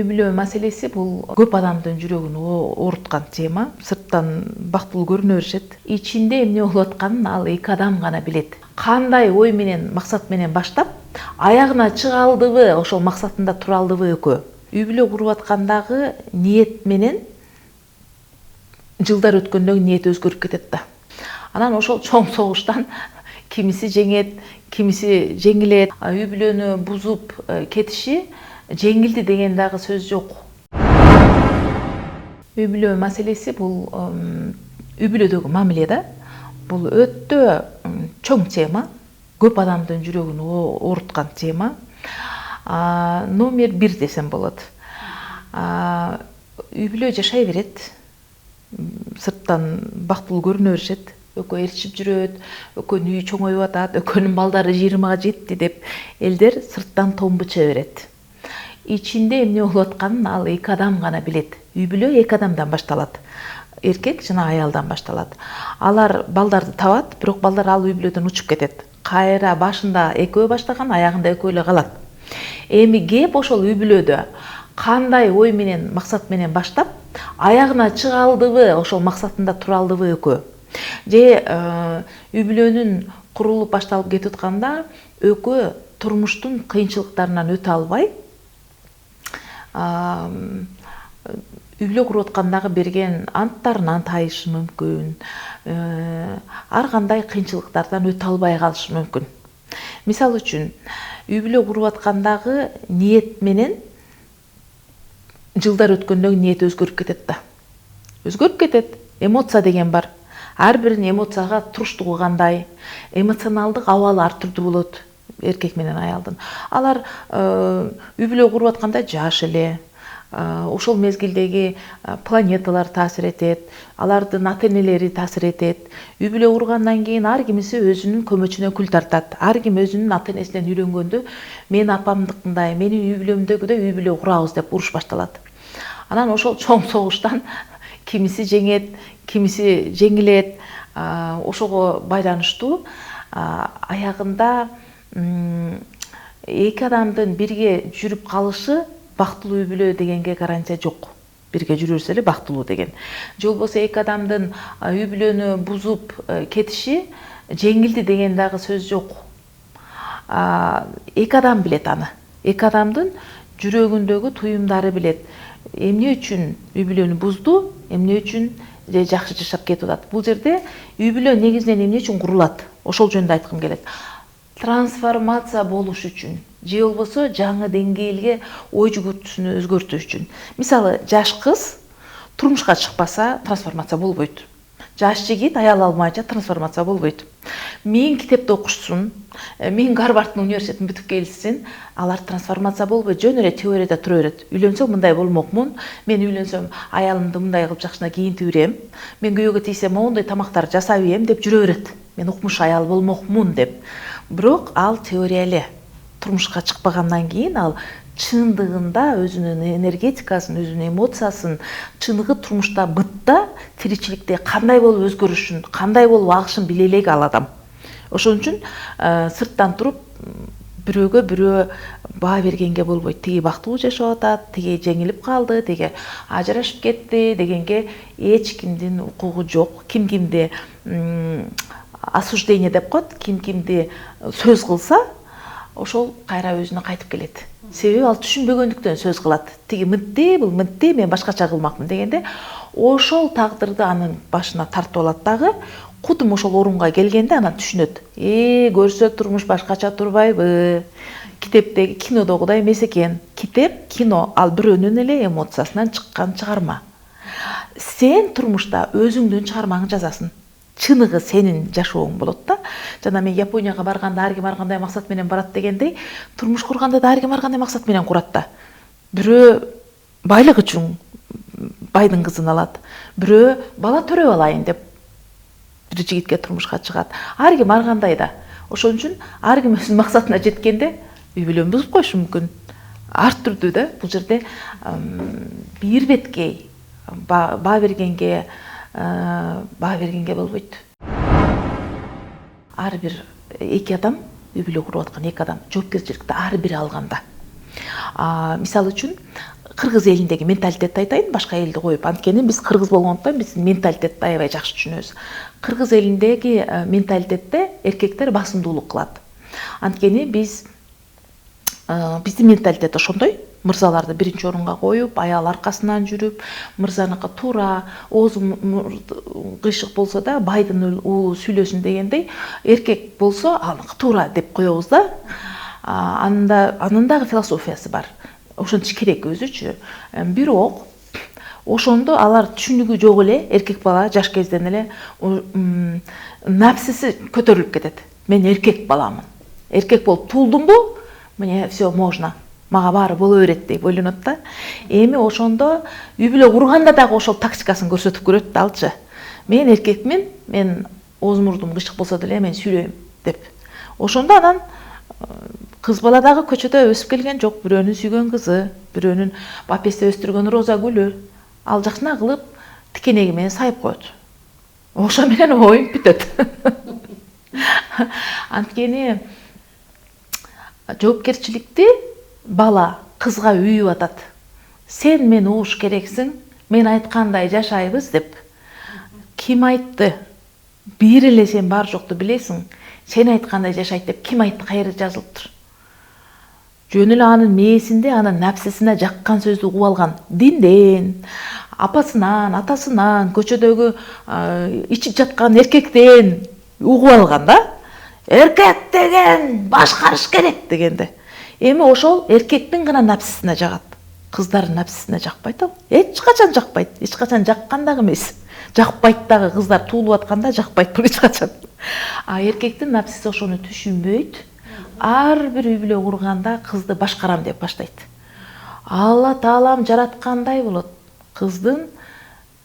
Үй бүлө маселеси бул көп адамдын жүрөгүн ооруткан тема. Сырттан бактылуу көрүнө беришет. Ичинде эмне болуп атканын ал эки адам гана билет. Кандай ой менен, максат менен баштап, аягына чыга алдыбы, ошол максатында тура алдыбы экөө. Үй бүлө куруп аткандагы ниет менен жылдар өткөндөн ниет өзгөрүп кетет да. Анан ошол чоң согуштан кимиси жеңет, кимиси жеңилет. Үй бүлөнү бузуп кетиши жеңилди деген дагы сөз жок. Үй бүлө маселеси бул үй бүлөдөгү мамиле да. Бул өтө чоң тема. Көп адамдын жүрөгүн ооруткан тема. Номер 1 десем болот. Үй бүлө жашай берет. Сырттан бактылуу көрүнө беришет. Экөө ээрчип жүрөт, экөөнүн үйү чоңоюп атат, экөөнүн балдары 20-га жетти деп элдер сырттан томбуча берет. Ичинде эмне болуп атканын ал эки адам гана билет. Үй бүлө эки адамдан башталат. Эркек жана аялдан башталат. Алар балдарды табат, бирок балдар ал үй бүлөдөн учуп кетет. Кайра башында экөө баштаган, аягында экөө эле калат. Эми кеп ошол үй бүлөдө кандай ой менен, максат менен баштап, аягына чыга алдыбы, ошол максатында тура алдыбы экөө. Же үй бүлөнүн курулуп башталып кетип атканда экөө турмуштун кыйынчылыктарынан өтө албай, үй бүлө куруп аткандагы берген анттарынан тайышы мүмкүн, ар кандай кыйынчылыктардан өтө албай калышы мүмкүн. Мисалы үчүн, үй бүлө куруп аткандагы ниет менен жылдар өткөндөн ниет өзгөрүп кетет да. Өзгөрүп кетет. Эмоция деген бар. Ар биринин эмоцияга туруштугу кандай, эмоционалдык абалы ар түрдүү болот эркек менен аялдын. Алар үй бүлө куруп атканда жаш эле, ошол мезгилдеги планеталар таасир этет, алардын ата энелери таасир этет. Үй бүлө кургандан кийин ар кимиси өзүнүн көмөчүнө күл тартат. Ар ким өзүнүн ата энесинен үйрөнгөндө, мен апамдыкындай, менин үй бүлөмдөгүдөй үй бүлө курабыз деп уруш башталат. Анан ошол чоң согуштан кимиси жеңет, кимиси жеңилет. Ошого байланыштуу аягында эки адамдын бирге жүрүп калышы бактылуу үй бүлө дегенге гарантия жок. Бирге жүрүрсө эле бактылуу деген. Же болбосо эки адамдын үй бүлөнү бузуп кетиши жеңилди деген дагы сөз жок. Эки адам билет аны. Эки адамдын жүрөгүндөгү туюмдары билет. Эмне үчүн үй бүлөнү бузду, эмне үчүн жакшы жашап кетип атат. Бул жерде үй бүлө негизинен эмне үчүн курулат? Ошол жөнүндө айткым келет. Трансформация болуш үчүн, же болбосо жаңы деңгээлге ой жүгүртүүсүнү өзгөртүү үчүн. Мисалы, жаш кыз турмушка чыкпаса трансформация болбойт. Жаш жигит аял алмайча трансформация болбойт. 1000 китепти окушсун, 1000 Гарвардтын университетин бүтүп келсин, алар трансформация болбойт. Жөн эле теорияда тура берет. Үйлөнсөм мындай болмокмун, мен үйлөнсөм аялымды мындай кылып жакшына кийинтип берем, мен күйөөгө тийсем моундай тамактар жасап ийем деп жүрө берет. Мен укмуш аял болмокмун деп. Бирок ал теория эле. Турмушка чыкпагандан кийин ал чындыгында өзүнүн энергетикасын, өзүнүн эмоциясын, чыныгы турмушта бытта, тиричиликте кандай болуп өзгөрүшүн, кандай болуп агышын биле элек ал адам. Ошон үчүн сырттан туруп бирөөгө бирөө баа бергенге болбойт. Тиги бактылуу жашап атат, тиги жеңилип калды, тиги ажырашып кетти дегенге эч кимдин укугу жок. Ким кимди осуждение деп коет, ким кимди сөз кылса, ошол кайра өзүнө кайтып келет. Себеби ал түшүнбөгөндүктөн сөз кылат. Тиги мынтти, бул мынтти, мен башкача кылмакмын дегенде, ошол тагдырды анын башына тартып алат дагы, кудум ошол орунга келгенде анан түшүнөт. Көрсө турмуш башкача турбайбы? Китептеги, кинодогудай эмес экен. Китеп, кино ал бирөөнүн эле эмоциясынан чыккан чыгарма. Сен турмушта өзүңдүн чыгармаңды жазасың. Чыныгы сенин жашооң болот да. Жана мен Японияга барганда ар ким ар кандай максат менен барат дегендей, турмуш курганда да ар ким ар кандай максат менен курат да. Бирөө байлык үчүн байдын кызын алат. Бирөө бала төрөп алайын деп бир жигитке турмушка чыгат. Ар ким ар кандай да. Ошон үчүн ар ким өзүнүн максатына жеткенде үй бүлөнү бузуп коюшу мүмкүн. Ар түрдүү да. Бул жерде бир беткей баа бергенге болбойт. Ар бир эки адам, үй бүлө куруп аткан эки адам жоопкерчиликти ар бири алганда. Мисалы үчүн, кыргыз элиндеги менталитетти айтайын, башка элди коюп. Анткени биз кыргыз болгондуктан биздин менталитетти аябай жакшы түшүнөбүз. Кыргыз элиндеги менталитетте эркектер басымдуулук кылат. Анткени биздин менталитет ошондой. Мырзаларды биринчи орунга коюп, аял аркасынан жүрүп, мырзаныкы туура, оозу кыйшык болсо да байдын уулу сүйлөсүн дегендей, эркек болсо аныкы туура деп коебуз да. Анын дагы философиясы бар. Ошентиш керек өзүчү. Бирок ошондо алар түшүнүгү жок эле, эркек бала жаш кезден эле напсиси көтөрүлүп кетет. Мен эркек баламын. Эркек болуп туулдумбу? Мне все можно. Мага баары боло берет деп ойлонот да. Эми ошондо үй бүлө курганда дагы ошол тактикасын көрсөтүп көрөт да алчы. Мен эркекмин, мен ооз мурдум кыйшык болсо деле мен сүйлөйм деп. Ошондо анан кыз бала дагы көчөдө өсүп келген жок, бирөөнүн сүйгөн кызы, бирөөнүн бапесте өстүргөн роза гүлү, ал жакшына кылып тикенеги менен сайып коет. Ошо менен оюн бүтөт. Анткени жоопкерчиликти бала кызга үйүп атат. Сен мен угуш керексиң, мен айткандай жашайбыз деп. Ким айтты? Бир эле сен бар жокту билесиң. Сен айткандай жашайт деп ким айтты, кайерде жазылыптыр? Жөн эле анын мээсинде, анын напсисине жаккан сөздү угуп алган. Динден, апасынан, атасынан, көчөдөгү ичип жаткан эркектен угуп алган да. Эркек деген башкарыш керек дегенде. Эми ошол эркектин гана напсисине жагат. Кыздардын напсисине жакпайт ал. Эч качан жакпайт. Эч качан жаккан дагы эмес. Жакпайт дагы, кыздар туулуп атканда жакпайт бул эч качан. Эркектин напсиси ошону түшүнбөйт. Ар бир үй бүлө курганда кызды башкарам деп баштайт. Алла Таалам жараткандай болот. Кыздын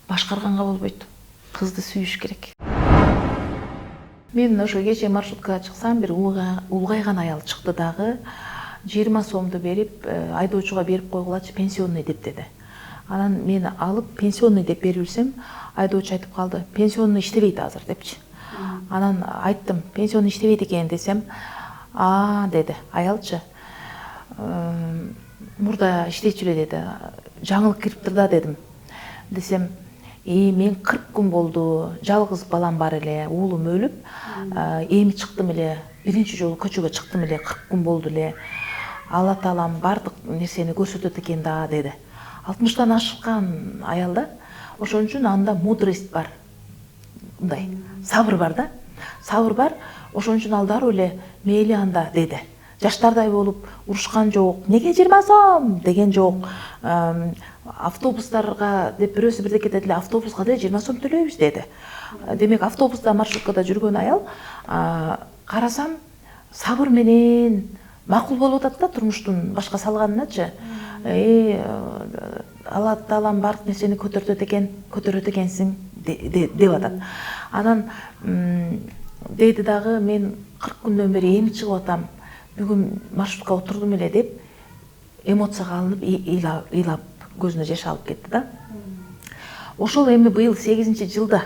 башкарганга болбойт. Кызды сүйүш керек. Мен ошо кече маршруткага чыксам, бир улгайган аял чыкты дагы. 20 сомду берип, айдоочуга берип койгулачы, пенсионный деп деди. Анан мени алып пенсионный деп берип жүрсөм, айдоочу айтып калды, пенсионный иштебейт азыр депчи. Анан айттым, пенсионный иштебейт экен десем, деди, аялчы. Мурда иштечү эле деди. Жаңылык кириптир да дедим. Десем, мен 40 күн болду, жалгыз балам бар эле, уулум өлүп, эми чыктым эле, биринчи жолу көчөгө чыктым эле, 40 күн болду эле. Алла Таалам бардык нерсени көрсөтөт экен да деди. 60тан ашкан аял да. Ошон үчүн анда мудрость бар. Мындай, сабыр бар да. Сабыр бар. Ошон үчүн ал дароо эле мейли анда деди. Жаштардай болуп урушкан жок. Неге 20 сом деген жок. Автобустарга деп бирөөсү бирдеке деди эле, автобуска деле 20 сом төлөйбүз деди. Демек автобуста, маршруткада жүргөн аял, карасам сабыр менен макул болуп атат да турмуштун башка салганыначы. Алла Таалам бардык нерсени көтөрөт экенсиң деп атат. Анан деди дагы, мен 40 күндөн бери эми чыгып атам. Бүгүн маршрутка отурдум эле деп эмоцияга алынып ыйлап көзүнө жаш алып кетти да. Ошол эми быйыл 8-жылда